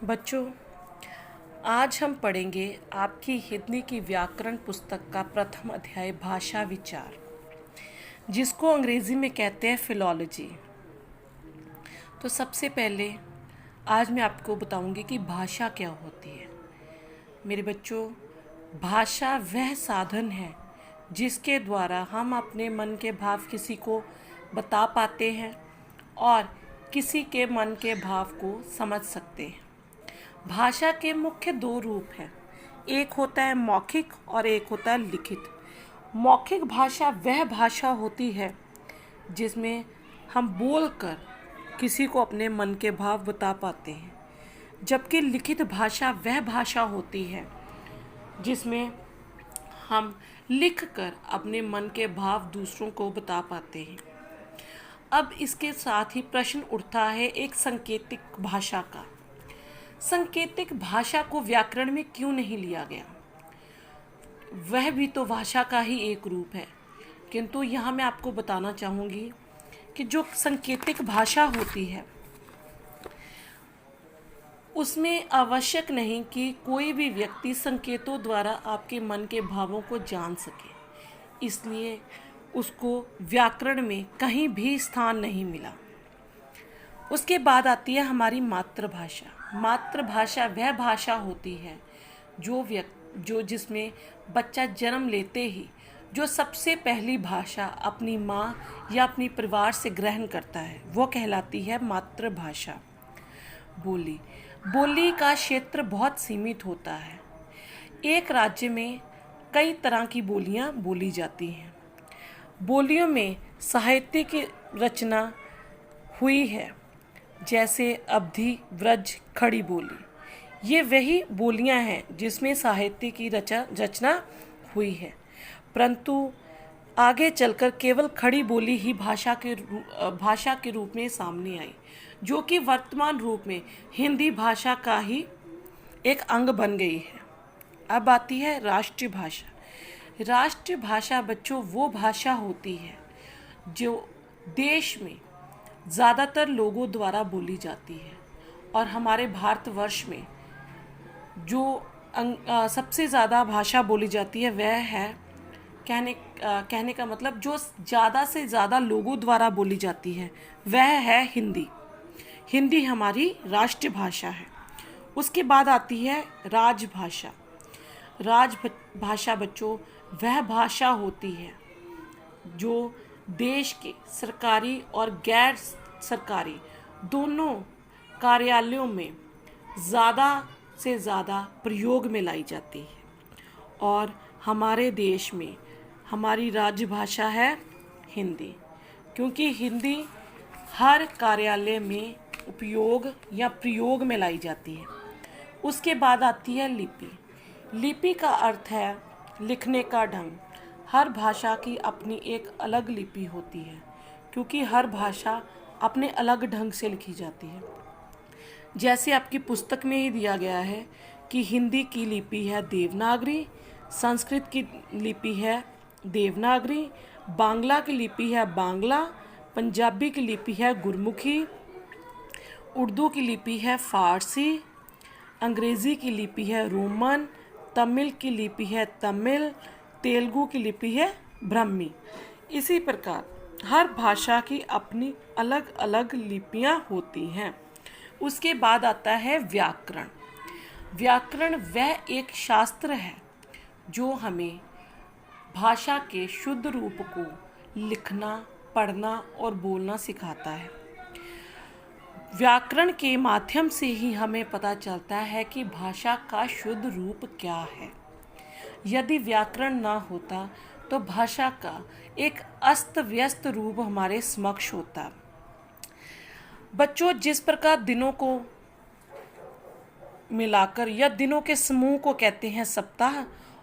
बच्चों, आज हम पढ़ेंगे आपकी हिंदी की व्याकरण पुस्तक का प्रथम अध्याय भाषा विचार, जिसको अंग्रेजी में कहते हैं फिलॉलजी। तो सबसे पहले आज मैं आपको बताऊंगी कि भाषा क्या होती है। मेरे बच्चों, भाषा वह साधन है जिसके द्वारा हम अपने मन के भाव किसी को बता पाते हैं और किसी के मन के भाव को समझ सकते हैं। भाषा के मुख्य दो रूप हैं, एक होता है मौखिक और एक होता है लिखित। मौखिक भाषा वह भाषा होती है जिसमें हम बोलकर किसी को अपने मन के भाव बता पाते हैं, जबकि लिखित भाषा वह भाषा होती है जिसमें हम लिखकर अपने मन के भाव दूसरों को बता पाते हैं। अब इसके साथ ही प्रश्न उठता है एक सांकेतिक भाषा का। सांकेतिक भाषा को व्याकरण में क्यों नहीं लिया गया? वह भी तो भाषा का ही एक रूप है, किंतु यहाँ मैं आपको बताना चाहूँगी कि जो सांकेतिक भाषा होती है उसमें आवश्यक नहीं कि कोई भी व्यक्ति संकेतों द्वारा आपके मन के भावों को जान सके, इसलिए उसको व्याकरण में कहीं भी स्थान नहीं मिला। उसके बाद आती है हमारी मातृभाषा। मातृभाषा वह भाषा होती है जो जिसमें बच्चा जन्म लेते ही जो सबसे पहली भाषा अपनी माँ या अपनी परिवार से ग्रहण करता है वो कहलाती है मातृभाषा। बोली का क्षेत्र बहुत सीमित होता है। एक राज्य में कई तरह की बोलियाँ बोली जाती हैं। बोलियों में साहित्य की रचना हुई है, जैसे अवधी, व्रज, खड़ी बोली। ये वही बोलियां हैं जिसमें साहित्य की रचना हुई है, परंतु आगे चलकर केवल खड़ी बोली ही भाषा के रूप में सामने आई, जो कि वर्तमान रूप में हिंदी भाषा का ही एक अंग बन गई है। अब आती है राष्ट्रीय भाषा। राष्ट्रीय भाषा बच्चों वो भाषा होती है जो देश में ज़्यादातर लोगों द्वारा बोली जाती है, और हमारे भारतवर्ष में जो सबसे ज़्यादा भाषा बोली जाती है वह है कहने का मतलब जो ज़्यादा से ज़्यादा लोगों द्वारा बोली जाती है वह है हिंदी। हिंदी हमारी राष्ट्रीय भाषा है। उसके बाद आती है राजभाषा। राजभाषा बच्चों वह भाषा होती है जो देश के सरकारी और गैर सरकारी दोनों कार्यालयों में ज़्यादा से ज़्यादा प्रयोग में लाई जाती है, और हमारे देश में हमारी राजभाषा है हिंदी, क्योंकि हिंदी हर कार्यालय में उपयोग या प्रयोग में लाई जाती है। उसके बाद आती है लिपि। लिपि का अर्थ है लिखने का ढंग। हर भाषा की अपनी एक अलग लिपि होती है, क्योंकि हर भाषा अपने अलग ढंग से लिखी जाती है। जैसे आपकी पुस्तक में ही दिया गया है कि हिंदी की लिपि है देवनागरी, संस्कृत की लिपि है देवनागरी, बांग्ला की लिपि है बांग्ला, पंजाबी की लिपि है गुरमुखी, उर्दू की लिपि है फारसी, अंग्रेज़ी की लिपि है रोमन, तमिल की लिपि है तमिल, तेलुगु की लिपि है ब्राह्मी। इसी प्रकार हर भाषा की अपनी अलग अलग लिपियां होती हैं। उसके बाद आता है व्याकरण। व्याकरण वह एक शास्त्र है जो हमें भाषा के शुद्ध रूप को लिखना, पढ़ना और बोलना सिखाता है। व्याकरण के माध्यम से ही हमें पता चलता है कि भाषा का शुद्ध रूप क्या है। यदि व्याकरण ना होता तो भाषा का एक अस्त व्यस्त रूप हमारे समक्ष होता। बच्चों, जिस प्रकार दिनों को मिलाकर या दिनों के समूह को कहते हैं सप्ताह,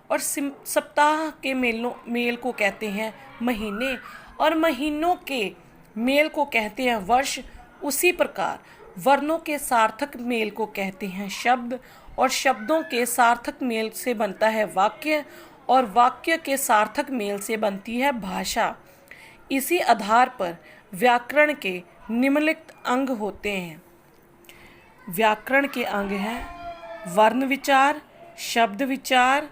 और सप्ताह के मेल को कहते हैं महीने, और महीनों के मेल को कहते हैं वर्ष, उसी प्रकार वर्णों के सार्थक मेल को कहते हैं शब्द, और शब्दों के सार्थक मेल से बनता है वाक्य, और वाक्य के सार्थक मेल से बनती है भाषा। इसी आधार पर व्याकरण के निम्नलिखित अंग होते हैं। व्याकरण के अंग हैं वर्ण विचार, शब्द विचार,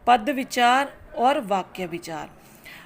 पद विचार और वाक्य विचार।